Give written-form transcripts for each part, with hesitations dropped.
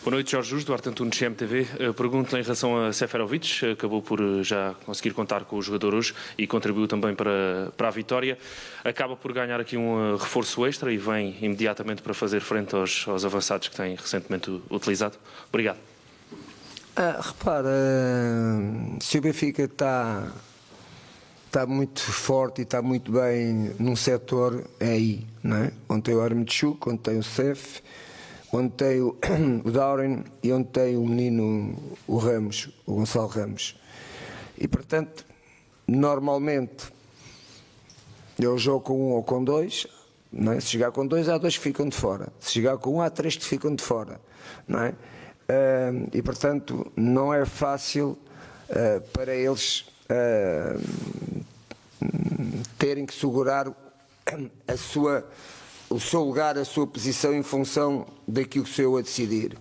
Boa noite, Jorge Jesus, Duarte Antunes, CMTV. Pergunto-lhe em relação a Seferovic, acabou por já conseguir contar com o jogador hoje e contribuiu também para a vitória. Acaba por ganhar aqui um reforço extra e vem imediatamente para fazer frente aos avançados que tem recentemente utilizado. Obrigado. Repara, se o Benfica está muito forte e está muito bem num setor, é aí, não é? Onde tem o Armitchuk, onde tem o Cef, onde tem o Darwin e onde tem o menino, o Ramos, o Gonçalo Ramos. E, portanto, normalmente eu jogo com um ou com dois, não é? Se chegar com dois, há dois que ficam de fora. Se chegar com um, há três que ficam de fora, não é? E, portanto, não é fácil para eles terem que segurar o seu lugar, a sua posição em função daquilo que sou eu a decidir.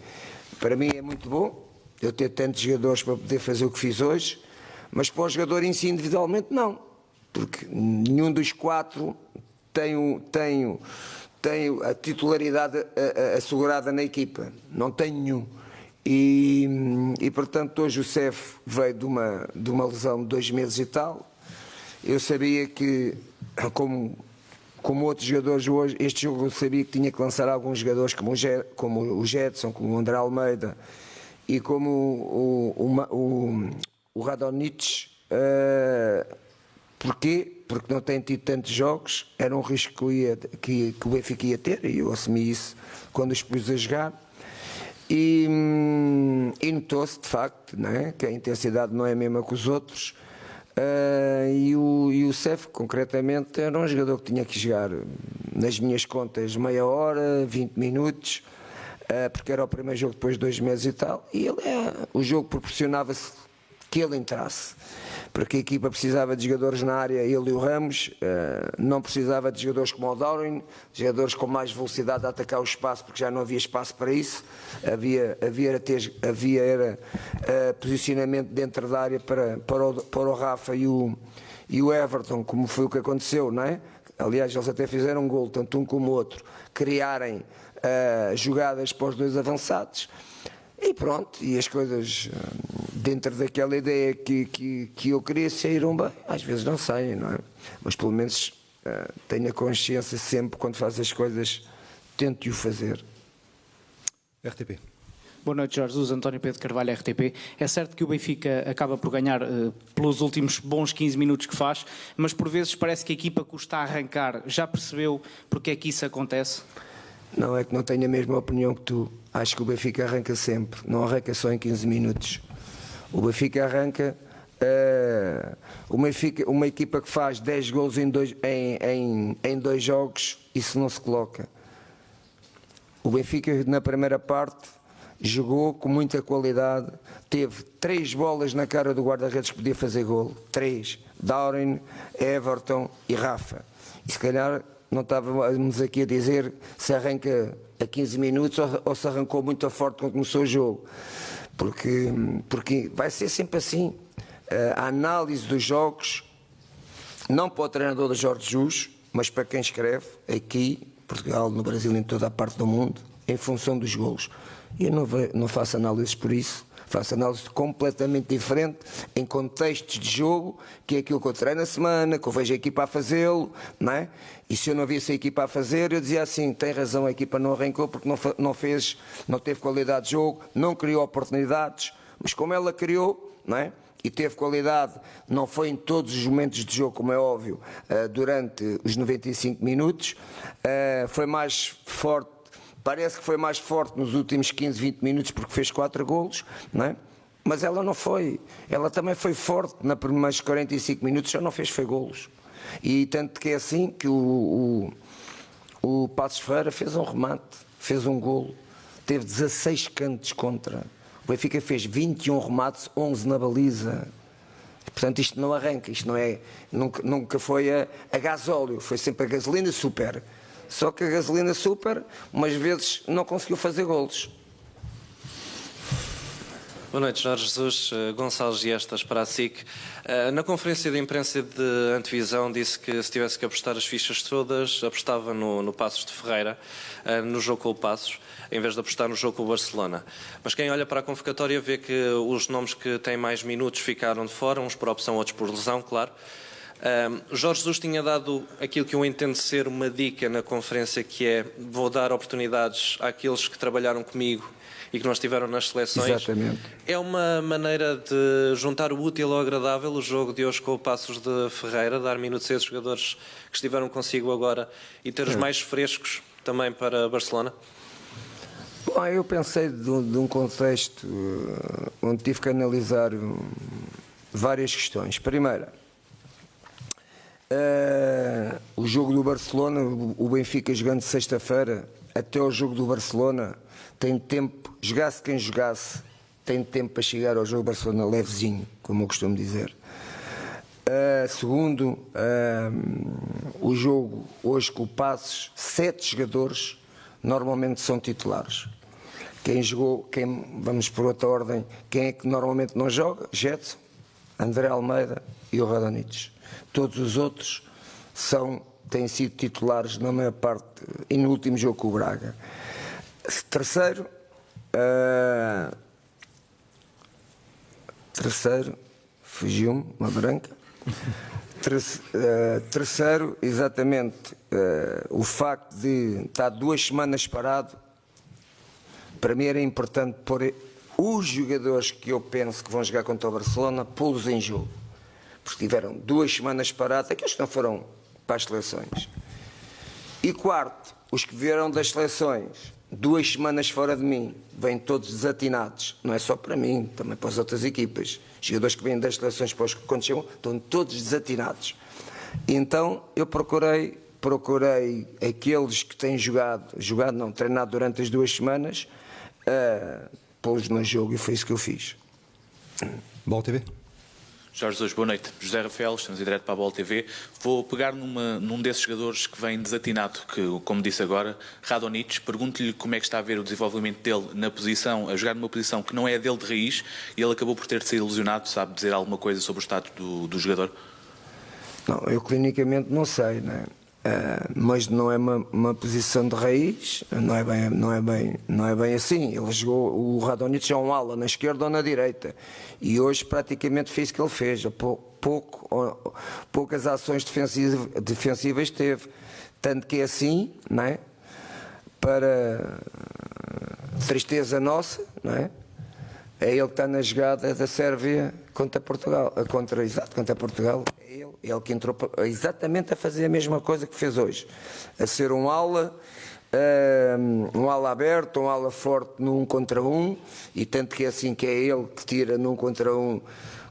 Para mim é muito bom eu ter tantos jogadores para poder fazer o que fiz hoje, mas para o jogador em si individualmente não, porque nenhum dos quatro tem a titularidade assegurada na equipa, não tem nenhum. E portanto hoje o Cef veio de uma lesão de 2 meses e tal. Eu sabia que, como outros jogadores hoje, este jogo eu sabia que tinha que lançar alguns jogadores como o Jetson, como o André Almeida e como o Radonjic. Porquê? Porque não tem tido tantos jogos, era um risco que o Benfica ia ter, e eu assumi isso quando os pus a jogar. E notou-se de facto, não é? Que a intensidade não é a mesma que os outros. E o Cef, concretamente, era um jogador que tinha que jogar, nas minhas contas, meia hora, 20 minutos, porque era o primeiro jogo depois de 2 meses e tal, e o jogo proporcionava-se que ele entrasse, porque a equipa precisava de jogadores na área, ele e o Ramos, não precisava de jogadores como o Darwin, jogadores com mais velocidade a atacar o espaço, porque já não havia espaço para isso, havia posicionamento dentro da área para o Rafa e o Everton, como foi o que aconteceu, não é? Aliás, eles até fizeram um gol, tanto um como o outro, criarem jogadas para os dois avançados. E pronto, e as coisas dentro daquela ideia que eu queria saíram bem. Às vezes não saem, não é? Mas pelo menos tenho a consciência sempre, quando faço as coisas, tento o fazer. RTP. Boa noite, Jorge Jesus, António Pedro Carvalho, RTP. É certo que o Benfica acaba por ganhar pelos últimos bons 15 minutos que faz, mas por vezes parece que a equipa custa a arrancar. Já percebeu porque é que isso acontece? Não, é que não tenho a mesma opinião que tu. Acho que o Benfica arranca sempre, não arranca só em 15 minutos. O Benfica arranca, uma equipa que faz 10 gols em 2 jogos, isso não se coloca. O Benfica na primeira parte jogou com muita qualidade, teve 3 bolas na cara do guarda-redes que podia fazer golo. 3, Darwin, Everton e Rafa. E se calhar não estávamos aqui a dizer se arranca a 15 minutos ou se arrancou muito forte quando começou o jogo. Porque vai ser sempre assim. A análise dos jogos, não para o treinador da Jorge Jesus, mas para quem escreve aqui, Portugal, no Brasil e em toda a parte do mundo, em função dos golos. Eu não faço análises por isso. Faço análise completamente diferente, em contextos de jogo, que é aquilo que eu treino na semana, que eu vejo a equipa a fazê-lo, não é? E se eu não visse a equipa a fazer, eu dizia assim, tem razão, a equipa não arrancou porque não teve qualidade de jogo, não criou oportunidades, mas como ela criou, não é? E teve qualidade, não foi em todos os momentos de jogo, como é óbvio, durante os 95 minutos, foi mais forte. Parece que foi mais forte nos últimos 15, 20 minutos porque fez 4 golos, não é? Mas ela não foi. Ela também foi forte nos primeiros 45 minutos, já não fez foi golos. E tanto que é assim que o Passos Ferreira fez um remate, fez um golo, teve 16 cantos contra. O Benfica fez 21 remates, 11 na baliza. Portanto, isto não arranca, isto não é, nunca foi a gasóleo, foi sempre a gasolina super. Só que a gasolina super, umas vezes, não conseguiu fazer golos. Boa noite, Jorge Jesus. Gonçalo Giestas para a SIC. Na conferência de imprensa de antevisão disse que se tivesse que apostar as fichas todas, apostava no Passos de Ferreira, no jogo com o Passos, em vez de apostar no jogo com o Barcelona. Mas quem olha para a convocatória vê que os nomes que têm mais minutos ficaram de fora, uns por opção, outros por lesão, claro. Jorge Jesus tinha dado aquilo que eu entendo ser uma dica na conferência, que é: vou dar oportunidades àqueles que trabalharam comigo e que não estiveram nas seleções. Exatamente. É uma maneira de juntar o útil ao agradável, o jogo de hoje com o Passos de Ferreira, dar minutos a esses jogadores que estiveram consigo agora e ter os mais frescos também para Barcelona? Bom, eu pensei de um contexto onde tive que analisar várias questões. Primeira, o jogo do Barcelona, o Benfica jogando sexta-feira, até o jogo do Barcelona, tem tempo, jogasse quem jogasse, tem tempo para chegar ao jogo do Barcelona levezinho, como eu costumo dizer. Segundo, o jogo hoje com o Passos, 7 jogadores normalmente são titulares. Quem jogou, vamos por outra ordem, quem é que normalmente não joga? Jetson, André Almeida e o Radonjic. Todos os outros têm sido titulares na maior parte, e no último jogo com o Braga. Terceiro, fugiu-me, uma branca. Terceiro, exatamente, o facto de estar 2 semanas parado, para mim era importante pôr os jogadores que eu penso que vão jogar contra o Barcelona, pô-los em jogo. Porque tiveram 2 semanas parados, aqueles que não foram para as seleções. E quarto, os que vieram das seleções 2 semanas fora de mim, vêm todos desatinados. Não é só para mim, também para as outras equipas. Os jogadores que vêm das seleções, quando chegam, estão todos desatinados. Então eu procurei aqueles que têm treinado durante as 2 semanas, pô-los no jogo, e foi isso que eu fiz. Bola TV. Jorge Jesus, boa noite. José Rafael, estamos em direto para a Bola TV. Vou pegar num desses jogadores que vem desatinado, que, como disse agora, Radonjic. Pergunto-lhe como é que está a ver o desenvolvimento dele na posição, a jogar numa posição que não é dele de raiz, e ele acabou por ter sido ilusionado. Sabe dizer alguma coisa sobre o status do jogador? Não, eu clinicamente não sei, né? Mas não é uma posição de raiz, não é bem assim. Ele jogou, o Radonjic é um ala na esquerda ou na direita, e hoje praticamente fez o que ele fez. Poucas ações defensivas teve, tanto que é assim, não é? Para tristeza nossa, não é? É ele que está na jogada da Sérvia contra Portugal, contra Portugal. É ele que entrou exatamente a fazer a mesma coisa que fez hoje, a ser um ala aberto, um ala forte no 1 contra 1, e tanto que é assim que é ele que tira no 1 contra 1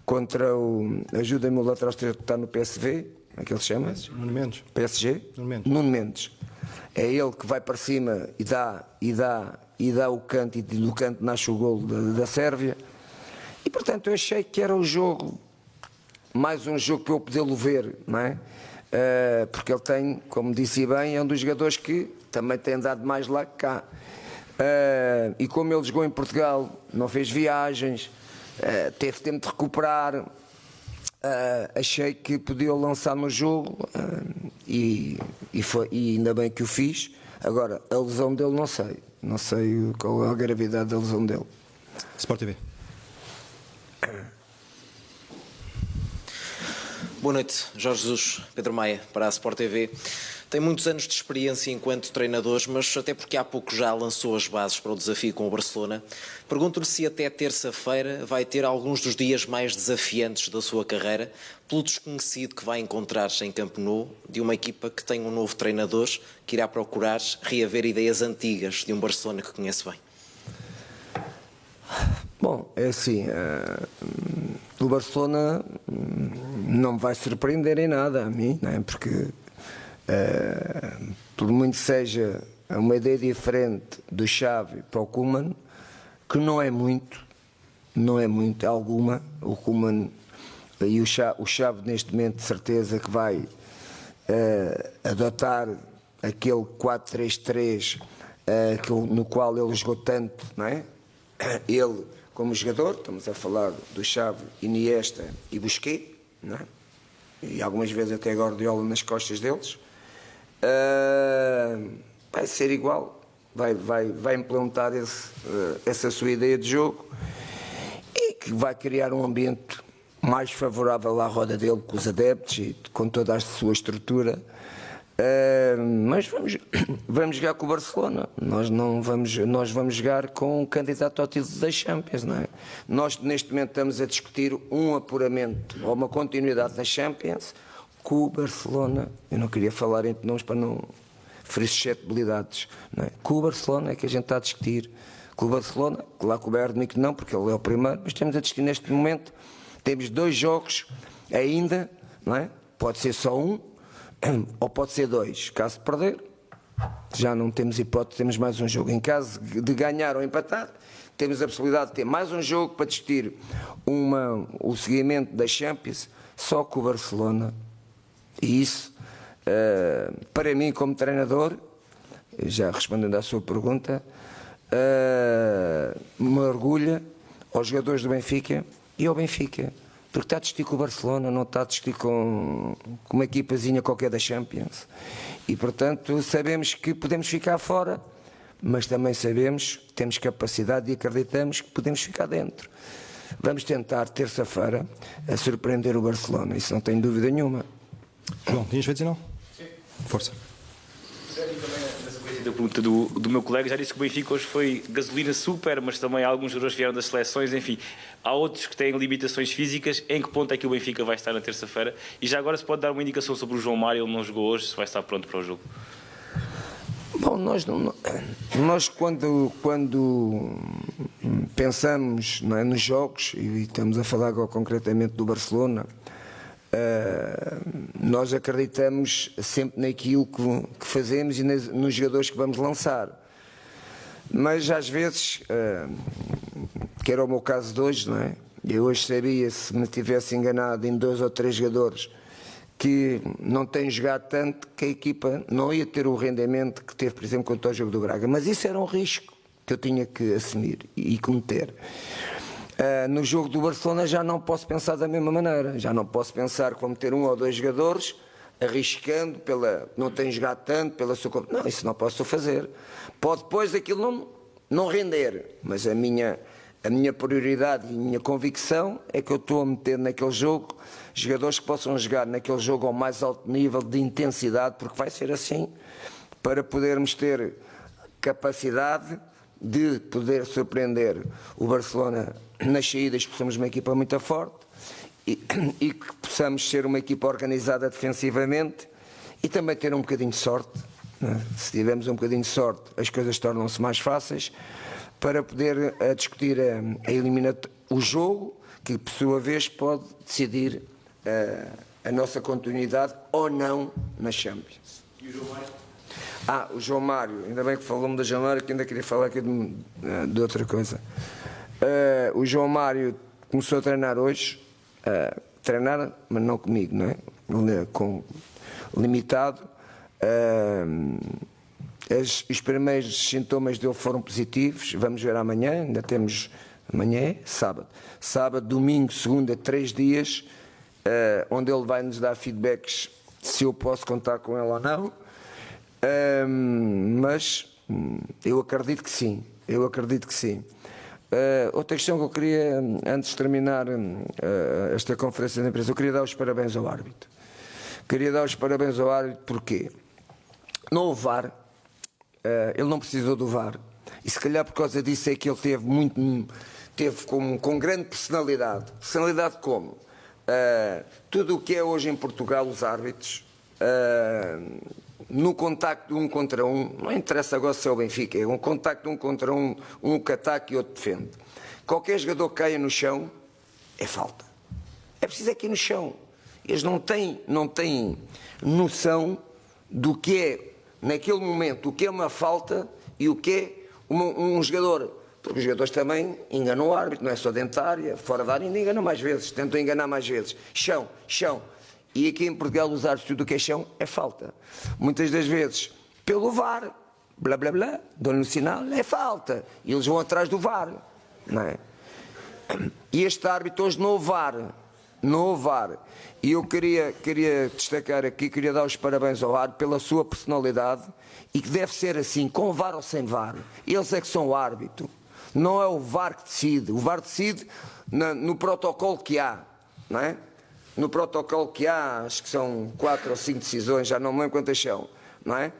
contra o, ajuda-me, o lateral esquerdo que está no PSV, como é que ele se chama? Nuno Mendes. PSG? Nuno Mendes. É ele que vai para cima e dá o canto, e do canto nasce o golo da Sérvia. E portanto eu achei que era o jogo, mais um jogo para eu podê-lo ver, não é? Porque ele tem, como disse bem, é um dos jogadores que também tem andado mais lá que cá. E como ele jogou em Portugal, não fez viagens, teve tempo de recuperar, achei que podia lançar no jogo, e ainda bem que o fiz. Agora, a lesão dele não sei qual é a gravidade da lesão dele. Sport TV. Boa noite, Jorge Jesus, Pedro Maia, para a Sport TV. Tem muitos anos de experiência enquanto treinador, mas até porque há pouco já lançou as bases para o desafio com o Barcelona. Pergunto-lhe se até terça-feira vai ter alguns dos dias mais desafiantes da sua carreira, pelo desconhecido que vai encontrar-se em Camp Nou, de uma equipa que tem um novo treinador, que irá procurar reaver ideias antigas de um Barcelona que conhece bem. Bom, é assim, o Barcelona não me vai surpreender em nada a mim, não é? Porque por muito seja uma ideia diferente do Xavi para o Koeman, que não é muito, é alguma. O Koeman e o Xavi neste momento de certeza que vai adotar aquele 4-3-3 no qual ele jogou tanto, não é? Ele, como jogador, estamos a falar do Xavi, Iniesta e Busquets, não é? E algumas vezes até Guardiola nas costas deles. Vai ser igual, vai implementar essa sua ideia de jogo e que vai criar um ambiente mais favorável à roda dele, com os adeptos e com toda a sua estrutura. Mas vamos jogar com o Barcelona. Nós vamos jogar com um candidato ao título da Champions, não é? Nós neste momento estamos a discutir um apuramento ou uma continuidade na Champions com o Barcelona. Eu não queria falar entre nomes para não ferir suscetibilidades, não é? Com o Barcelona é que a gente está a discutir. Com o Barcelona, lá com o Bayern de Munique não, porque ele é o primeiro, mas estamos a discutir neste momento. Temos 2 jogos ainda, não é? Pode ser só um ou pode ser 2. Caso de perder, já não temos hipótese, temos mais um jogo. Em caso de ganhar ou empatar, temos a possibilidade de ter mais um jogo para discutir o seguimento da Champions só com o Barcelona. E isso, para mim como treinador, já respondendo à sua pergunta, me orgulha aos jogadores do Benfica e ao Benfica. Porque está a discutir com o Barcelona, não está a discutir com uma equipazinha qualquer da Champions. E, portanto, sabemos que podemos ficar fora, mas também sabemos, temos capacidade e acreditamos que podemos ficar dentro. Vamos tentar, terça-feira, a surpreender o Barcelona, isso não tenho dúvida nenhuma. João, tinhas feito sinal? Sim. Força. Da pergunta do meu colega, já disse que o Benfica hoje foi gasolina super, mas também alguns jogadores vieram das seleções, enfim, há outros que têm limitações físicas. Em que ponto é que o Benfica vai estar na terça-feira? E já agora se pode dar uma indicação sobre o João Mário, ele não jogou hoje, se vai estar pronto para o jogo? Bom, nós quando pensamos, não é, nos jogos, e estamos a falar agora concretamente do Barcelona, nós acreditamos sempre naquilo que fazemos e nos jogadores que vamos lançar. Mas às vezes, que era o meu caso de hoje, não é? Eu hoje sabia, se me tivesse enganado em 2 ou 3 jogadores que não têm jogado tanto, que a equipa não ia ter o rendimento que teve, por exemplo, contra o jogo do Braga. Mas isso era um risco que eu tinha que assumir e cometer. No jogo do Barcelona já não posso pensar da mesma maneira. Já não posso pensar como ter 1 ou 2 jogadores arriscando, não tem jogado tanto, pela sua... Não, isso não posso fazer. Pode depois aquilo não render, mas a minha prioridade e a minha convicção é que eu estou a meter naquele jogo jogadores que possam jogar naquele jogo ao mais alto nível de intensidade, porque vai ser assim, para podermos ter capacidade de poder surpreender o Barcelona nas saídas, porque somos uma equipa muito forte e que possamos ser uma equipa organizada defensivamente e também ter um bocadinho de sorte, não é? Se tivermos um bocadinho de sorte, as coisas tornam-se mais fáceis para poder discutir o jogo, que por sua vez pode decidir a nossa continuidade ou não na Champions. E o João Mário? O João Mário, ainda bem que falou-me da João Mário, que ainda queria falar aqui de outra coisa. O João Mário começou a treinar hoje, treinar, mas não comigo, não é? Limitado. Os primeiros sintomas dele foram positivos. Vamos ver amanhã, ainda temos amanhã, sábado, domingo, segunda, 3 dias, onde ele vai nos dar feedbacks se eu posso contar com ele ou não. Mas eu acredito que sim. Outra questão que eu queria, antes de terminar esta conferência de imprensa, eu queria dar os parabéns ao árbitro. Porquê? Não houve VAR, ele não precisou do VAR, e se calhar por causa disso é que ele teve com grande personalidade. Personalidade como? Tudo o que é hoje em Portugal, os árbitros, no contacto de 1 contra 1, não interessa agora se é o Benfica, é um contacto de 1 contra 1, um que ataca e outro defende. Qualquer jogador que caia no chão é falta. É preciso aqui no chão. Eles não têm noção do que é, naquele momento, o que é uma falta e o que é um jogador. Porque os jogadores também enganam o árbitro, não é só dentro da área, fora da área, ainda enganam mais vezes, tentam enganar mais vezes. Chão. E aqui em Portugal os árbitros, tudo o que é chão é falta. Muitas das vezes, pelo VAR, blá blá blá, dão-lhe um sinal, é falta. E eles vão atrás do VAR, não é? E este árbitro hoje no VAR. E eu queria destacar aqui, queria dar os parabéns ao árbitro pela sua personalidade e que deve ser assim, com VAR ou sem VAR. Eles é que são o árbitro. Não é o VAR que decide. O VAR decide no protocolo que há, não é? No protocolo que há, acho que são 4 ou 5 decisões, já não me lembro quantas são, não é?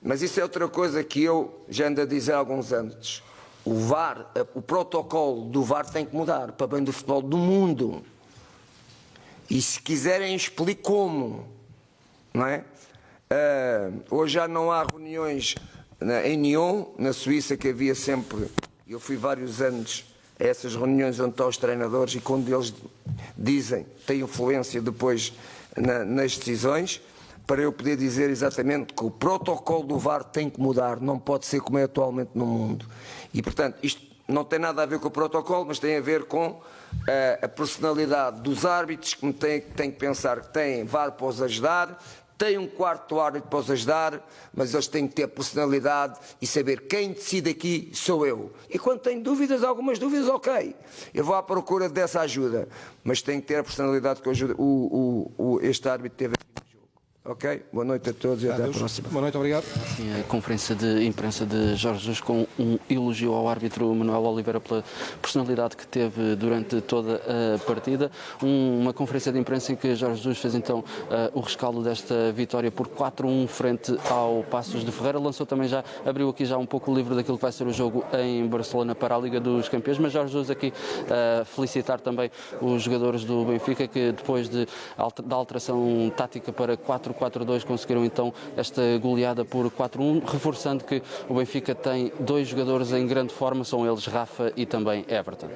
Mas isso é outra coisa que eu já ando a dizer há alguns anos. O VAR, o protocolo do VAR tem que mudar para bem do futebol do mundo. E se quiserem, explico como, não é? Hoje já não há reuniões em Nyon, na Suíça, que havia sempre. Eu fui vários anos a essas reuniões onde estão os treinadores e quando eles dizem, têm influência depois nas decisões, para eu poder dizer exatamente que o protocolo do VAR tem que mudar, não pode ser como é atualmente no mundo. E, portanto, isto não tem nada a ver com o protocolo, mas tem a ver com a personalidade dos árbitros, que têm que pensar que têm VAR para os ajudar, têm um quarto árbitro para os ajudar, mas eles têm que ter personalidade e saber quem decide aqui sou eu. E quando tenho dúvidas, algumas dúvidas, ok, eu vou à procura dessa ajuda, mas tem que ter a personalidade que este árbitro teve aqui no jogo. Ok? Boa noite a todos e até à próxima. Boa noite, obrigado. A conferência de imprensa de Jorge Jesus com um elogio ao árbitro Manuel Oliveira pela personalidade que teve durante toda a partida. Uma conferência de imprensa em que Jorge Jesus fez então o rescaldo desta vitória por 4-1 frente ao Paços de Ferreira. Abriu aqui já um pouco o livro daquilo que vai ser o jogo em Barcelona para a Liga dos Campeões, mas Jorge Jesus aqui felicitar também os jogadores do Benfica que depois da alteração tática para 4-4-2 conseguiram então esta goleada por 4-1, reforçando que o Benfica tem 2 jogadores em grande forma, são eles Rafa e também Everton.